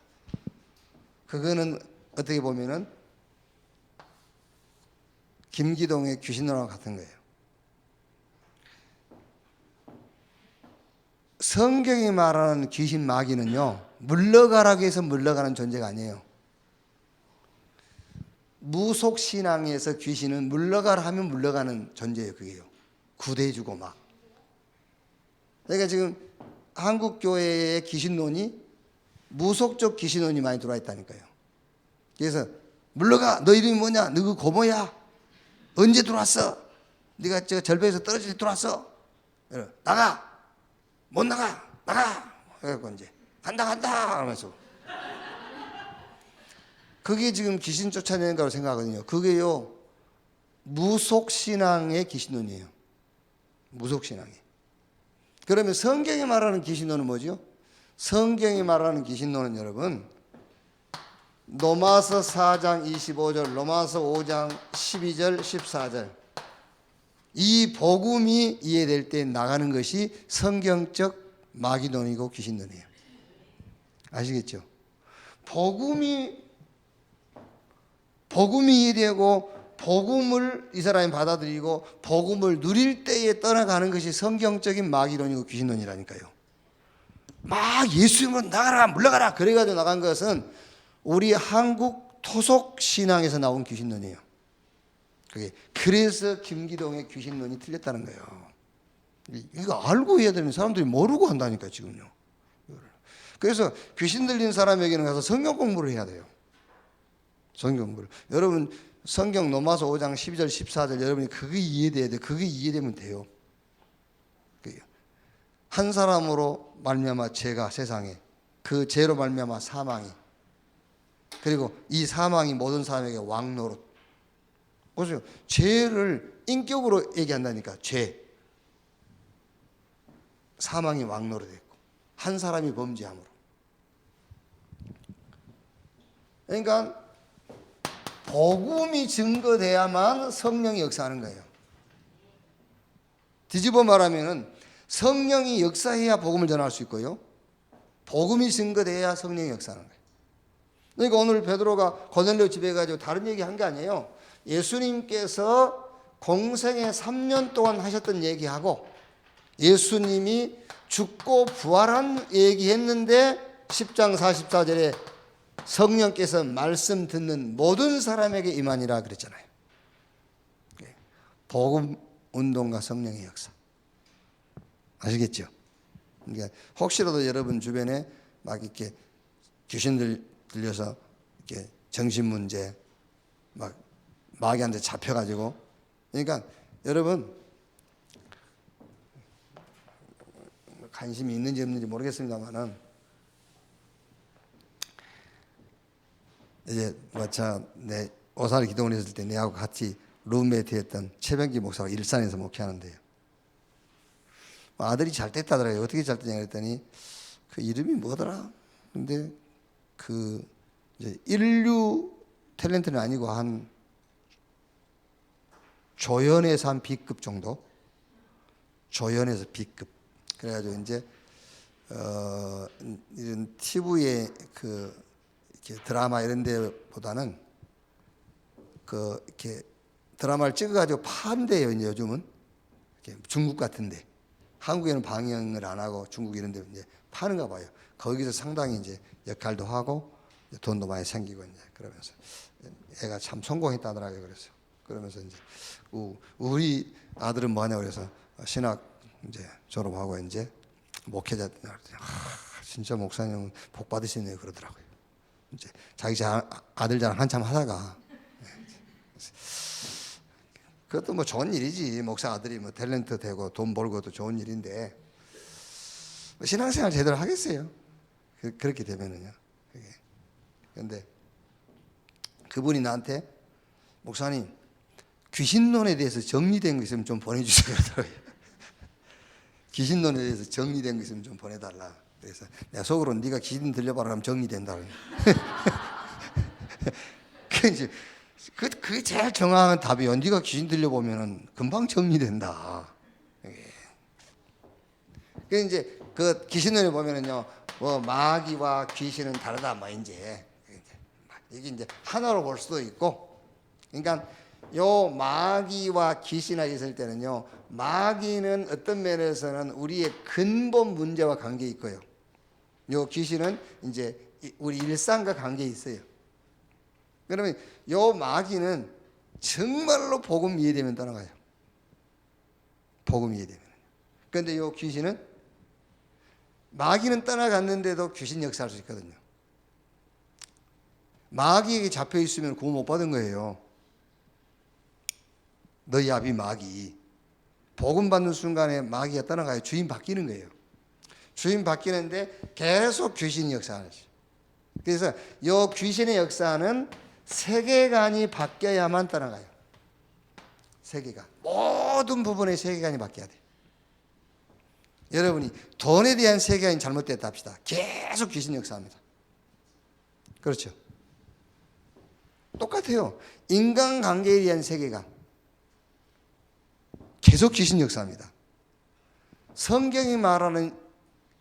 그거는 어떻게 보면은 김기동의 귀신론하고 같은 거예요. 성경이 말하는 귀신 마귀는요. 물러가라고 해서 물러가는 존재가 아니에요. 무속신앙에서 귀신은 물러가라 하면 물러가는 존재예요. 그게요. 구대주고 막. 그러니까 지금 한국교회의 귀신론이 무속적 귀신론이 많이 들어와 있다니까요. 그래서 물러가. 너 이름이 뭐냐? 너 그 고모야? 언제 들어왔어? 네가 저 절벽에서 떨어질 때 들어왔어? 나가. 못 나가. 나가. 그래갖고 이제 간다 하면서. 그게 지금 귀신 쫓아내는 거라고 생각하거든요. 그게요. 무속신앙의 귀신론이에요. 무속신앙이. 그러면 성경이 말하는 귀신론은 뭐죠? 성경이 말하는 귀신론은 여러분 로마서 4장 25절, 로마서 5장 12절, 14절 이 복음이 이해될 때 나가는 것이 성경적 마귀론이고 귀신론이에요. 복음이 이해되고 복음을 이 사람이 받아들이고 복음을 누릴 때에 떠나가는 것이 성경적인 마귀론이고 귀신론이라니까요. 막 예수님은 나가라 물러가라 그래가지고 나간 것은 우리 한국 토속 신앙에서 나온 귀신론이에요. 그래서 김기동의 귀신론이 틀렸다는 거예요. 이거 알고 해야 되는 사람들이 모르고 한다니까 지금요. 그래서 귀신 들린 사람에게는 가서 성경 공부를 해야 돼요. 성경 공부를. 여러분 성경 로마서 5장 12절 14절 여러분이 그게 이해돼야 돼요. 그게 이해되면 돼요. 한 사람으로 말미암아 죄가 세상에, 그 죄로 말미암아 사망이, 그리고 이 사망이 모든 사람에게 왕노릇. 보세요. 죄를 인격으로 얘기한다니까. 죄. 사망이 왕노릇했고 한 사람이 범죄함으로. 그러니까 복음이 증거돼야만 성령이 역사하는 거예요. 뒤집어 말하면은 성령이 역사해야 복음을 전할 수 있고요. 복음이 증거돼야 성령이 역사하는 거예요. 그러니까 오늘 베드로가 고넬료 집에 가지고 다른 얘기 한 게 아니에요. 예수님께서 공생에 3년 동안 하셨던 얘기하고 예수님이 죽고 부활한 얘기했는데 10장 44절에 성령께서 말씀 듣는 모든 사람에게 임하니라 그랬잖아요. 복음 운동과 성령의 역사. 아시겠죠? 그러니까 혹시라도 여러분 주변에 막 이렇게 귀신들 들려서 이렇게 정신 문제 막 마귀한테 잡혀가지고, 그러니까 여러분 관심이 있는지 없는지 모르겠습니다만은 이제 내 오사리 기도원에 있을 때 내하고 같이 룸메이트였던 최병기 목사가 일산에서 목회하는데요. 아들이 잘 됐다더라고요. 어떻게 잘 됐냐 그랬더니 그 이름이 뭐더라? 근데 그 이제 인류 탤런트는 아니고 한 조연에서 한 B급 정도? 조연에서 B급. 그래가지고 이제 이런 TV에 그 이렇게 드라마 이런 데보다는 그 이렇게 드라마를 찍어가지고 판대요. 이제 요즘은 이렇게 중국 같은데 한국에는 방영을 안 하고 중국 이런 데 이제 파는가 봐요. 거기서 상당히 이제 역할도 하고 돈도 많이 생기고 이제 그러면서 애가 참 성공했다더라고요. 그래서 그러면서 이제 우리 아들은 뭐하냐 그래서 신학 이제 졸업하고 이제 목회자 진짜 목사님은 복 받으시네요 그러더라고요. 이제 자기 아들 자랑 한참 하다가 그것도 뭐 좋은 일이지. 목사 아들이 뭐 탤런트 되고 돈 벌고도 좋은 일인데 신앙생활 제대로 하겠어요. 그렇게 되면은요. 그런데 그분이 나한테 목사님 귀신론에 대해서 정리된 거 있으면 좀 보내주세요. 귀신론에 대해서 정리된 거 있으면 좀 보내달라. 그래서 내가 속으로 네가 귀신 들려봐라 하면 정리된다. 그게 제일 정확한 답이에요. 네가 귀신 들려보면은 금방 정리된다. 그 이제 그 귀신론에 보면은요, 뭐 마귀와 귀신은 다르다. 뭐 이제 이게 이제 하나로 볼 수도 있고, 그러니까 요 마귀와 귀신이 있을 때는요, 마귀는 어떤 면에서는 우리의 근본 문제와 관계 있고요. 요 귀신은 이제 우리 일상과 관계 있어요. 그러면 요 마귀는 정말로 복음 이해되면 떠나가요. 복음 이해되면. 그런데 요 귀신은 마귀는 떠나갔는데도 귀신 역사할 수 있거든요. 마귀에게 잡혀 있으면 구원 못 받은 거예요. 너희 아비 마귀. 복음 받는 순간에 마귀가 떠나가요. 주인 바뀌는 거예요. 주인 바뀌는데 계속 귀신이 역사하죠. 그래서 이 귀신의 역사는 세계관이 바뀌어야만 떠나가요. 세계관. 모든 부분의 세계관이 바뀌어야 돼요. 여러분이 돈에 대한 세계관이 잘못됐다 합시다. 계속 귀신 역사합니다. 그렇죠? 똑같아요. 인간관계에 대한 세계관. 계속 귀신 역사합니다. 성경이 말하는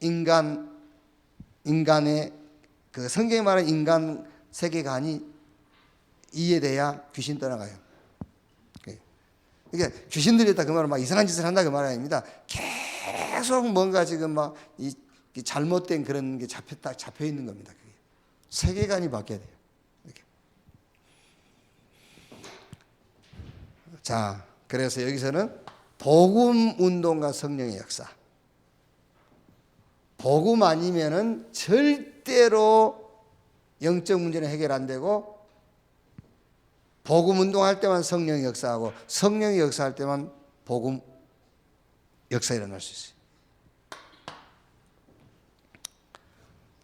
인간의 그 성경이 말하는 인간 세계관이 이해돼야 귀신 떠나가요. 그러니까 귀신들이 다 그 말은 막 이상한 짓을 한다 그 말 아닙니다. 계속 뭔가 지금 막 이 잘못된 그런 게 잡혀 있는 겁니다. 그게. 세계관이 바뀌어야 돼요. 이렇게. 자, 그래서 여기서는 복음 운동과 성령의 역사. 복음 아니면은 절대로 영적 문제는 해결 안 되고, 복음 운동할 때만 성령이 역사하고, 성령이 역사할 때만 복음 역사 일어날 수 있어요.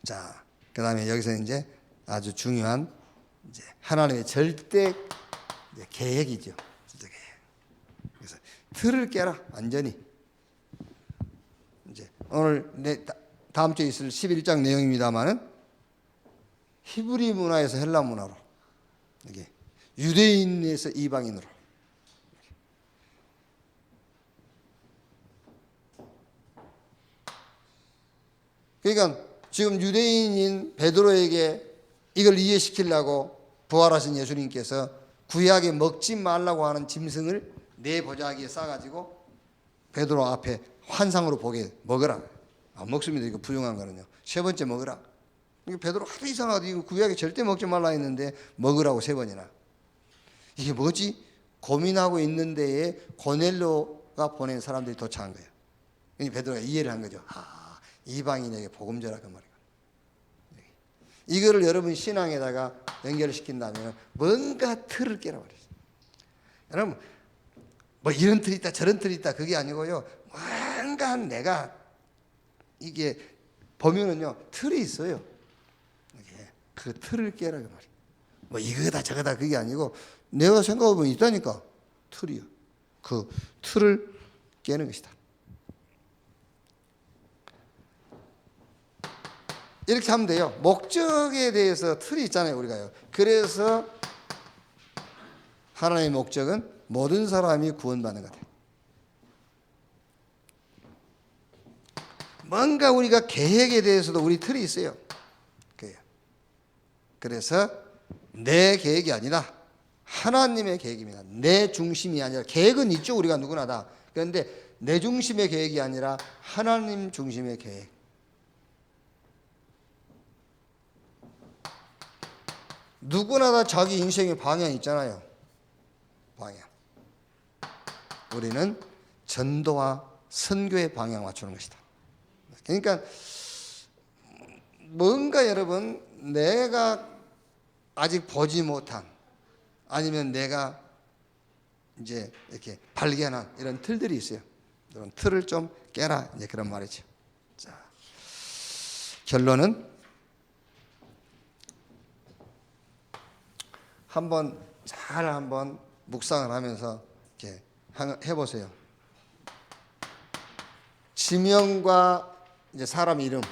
자, 그 다음에 여기서 이제 아주 중요한 이제 하나님의 절대 계획이죠. 절대 계획. 그래서 틀을 깨라 완전히. 이제 오늘 다음 주에 있을 11장 내용입니다만은 히브리 문화에서 헬라 문화로, 이게 유대인에서 이방인으로. 그러니까 지금 유대인인 베드로에게 이걸 이해시키려고 부활하신 예수님께서 구약에 먹지 말라고 하는 짐승을 네 보자기에 싸가지고 베드로 앞에 환상으로 보게 먹으라. 안 먹습니다. 이거 부정한 거는요. 세 번째 먹으라. 베드로 하도 이상하다. 이거 구약에 절대 먹지 말라 했는데 먹으라고 세 번이나. 이게 뭐지? 고민하고 있는 데에 고넬료가 보낸 사람들이 도착한 거예요. 베드로가 이해를 한 거죠. 이방인에게 복음 전하 그 말이에요. 이거를 여러분 신앙에다가 연결시킨다면 뭔가 틀을 깨라 말이에요. 여러분 뭐 이런 틀이 있다 저런 틀이 있다 그게 아니고요. 뭔가 내가 이게 보면은요 틀이 있어요. 그 틀을 깨라 그 말이에요. 뭐 이거다 저거다 그게 아니고 내가 생각해보면 있다니까 틀이요. 그 틀을 깨는 것이다. 이렇게 하면 돼요. 목적에 대해서 틀이 있잖아요, 우리가요. 그래서 하나님의 목적은 모든 사람이 구원받는 거다. 뭔가 우리가 계획에 대해서도 우리 틀이 있어요. 그래서 내 계획이 아니라 하나님의 계획입니다. 내 중심이 아니라, 계획은 있죠, 우리가 누구나 다. 그런데 내 중심의 계획이 아니라 하나님 중심의 계획. 누구나 다 자기 인생의 방향이 있잖아요. 방향. 우리는 전도와 선교의 방향 맞추는 것이다. 그러니까 뭔가 여러분 내가 아직 보지 못한, 아니면 내가 이제 이렇게 발견한 이런 틀들이 있어요. 이런 틀을 좀 깨라, 이제 그런 말이죠. 자, 결론은 한번 묵상을 하면서 이렇게 해보세요. 지명과 이제 사람 이름,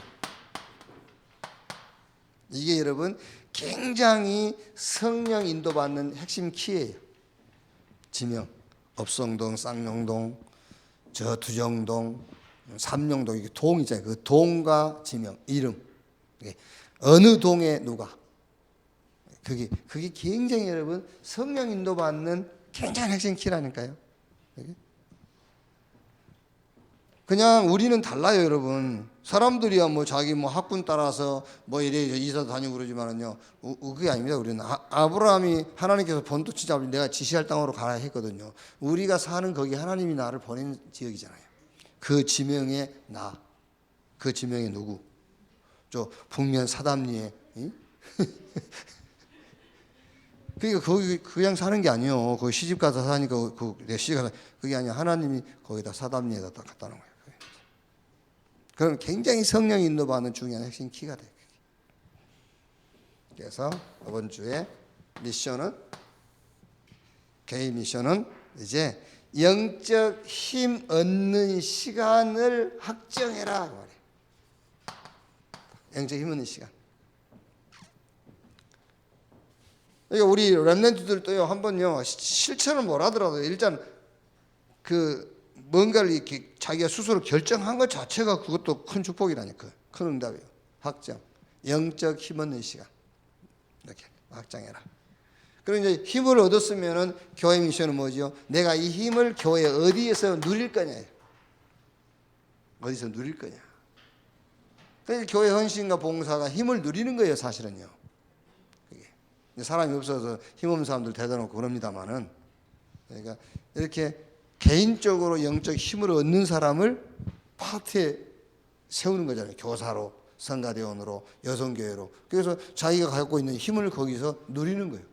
이게 여러분 굉장히 성령 인도받는 핵심 키예요. 지명, 업성동, 쌍용동, 저 두정동, 삼용동, 이게 동 있잖아요. 그 동과 지명, 이름, 어느 동에 누가, 그게 굉장히 여러분 성령 인도받는 굉장한 핵심 키라니까요. 그냥 우리는 달라요, 여러분. 사람들이야 뭐 자기 뭐 학군 따라서 뭐 이래 이사 다니고 그러지만은요, 그게 아닙니다. 우리는 아브라함이 하나님께서 본토 치자 내가 지시할 땅으로 가라 했거든요. 우리가 사는 거기 하나님이 나를 보낸 지역이잖아요. 그 지명의 나, 그 지명의 누구? 저 북면 사담리에. 그러니까 거기 그냥 사는 게 아니에요. 거기 시집 가서 사니까 내 시집 가서 그게 아니야. 하나님이 거기다 사담리에다 딱 갖다 놓은 거예요. 그럼 굉장히 성령 인도받는 중요한 핵심 키가 돼요. 그래서 이번 주에 미션은, 개인 미션은 이제 영적 힘 얻는 시간을 확정해라 말이에요. 영적 힘 얻는 시간. 그러니까 우리 렘넌트들도요, 한번요 실천을 못 하더라도 일단 그 뭔가를 이렇게 자기가 스스로 결정한 것 자체가 그것도 큰 축복이라니까, 큰 응답이에요. 확정, 영적 힘 얻는 시간 이렇게 확정해라. 그리고 이제 힘을 얻었으면은 교회 미션은 뭐죠? 내가 이 힘을 교회 어디에서 누릴 거냐. 어디서 누릴 거냐. 그래서 교회 헌신과 봉사가 힘을 누리는 거예요, 사실은요. 그게. 사람이 없어서 힘없는 사람들 대다 놓고 그럽니다만은, 그러니까 이렇게 개인적으로 영적 힘을 얻는 사람을 파트에 세우는 거잖아요. 교사로, 성가대원으로, 여성교회로. 그래서 자기가 갖고 있는 힘을 거기서 누리는 거예요.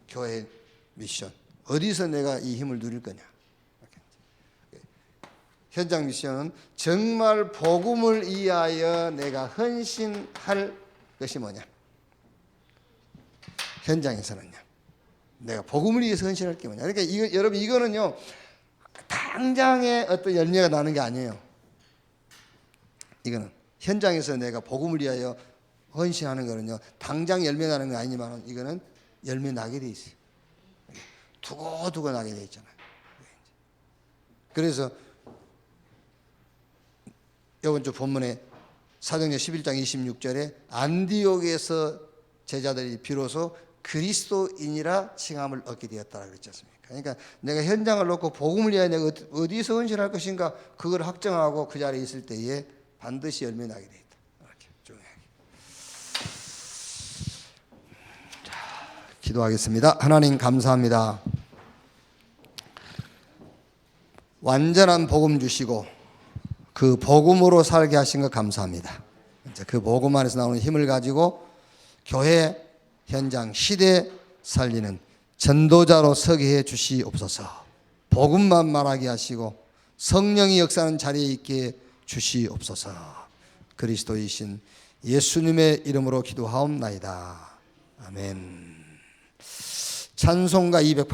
교회 미션. 어디서 내가 이 힘을 누릴 거냐. 현장 미션은 정말 복음을 위하여 내가 헌신할 것이 뭐냐. 현장에서는요. 내가 복음을 위해서 헌신할 게 뭐냐. 그러니까 여러분 이거는요. 당장에 어떤 열매가 나는 게 아니에요. 이거는 현장에서 내가 복음을 위하여 헌신하는 거는요. 당장 열매 나는 게 아니지만 이거는 열매 나게 돼 있어요. 두고두고 나게 돼 있잖아요. 그래서 이번 주 본문에 사도행전 11장 26절에 안디옥에서 제자들이 비로소 그리스도인이라 칭함을 얻게 되었다고 그랬지 않습니까? 그러니까 내가 현장을 놓고 복음을 위하여 내가 어디서 헌신할 것인가 그걸 확정하고 그 자리에 있을 때에 반드시 열매 나게 돼 있다. 이렇게 중요하게. 자, 기도하겠습니다. 하나님 감사합니다. 완전한 복음 주시고 그 복음으로 살게 하신 것 감사합니다. 그 복음 안에서 나오는 힘을 가지고 교회, 현장, 시대 살리는 전도자로 서게 해 주시옵소서. 복음만 말하게 하시고 성령이 역사하는 자리에 있게 주시옵소서. 그리스도이신 예수님의 이름으로 기도하옵나이다. 아멘. 찬송가 280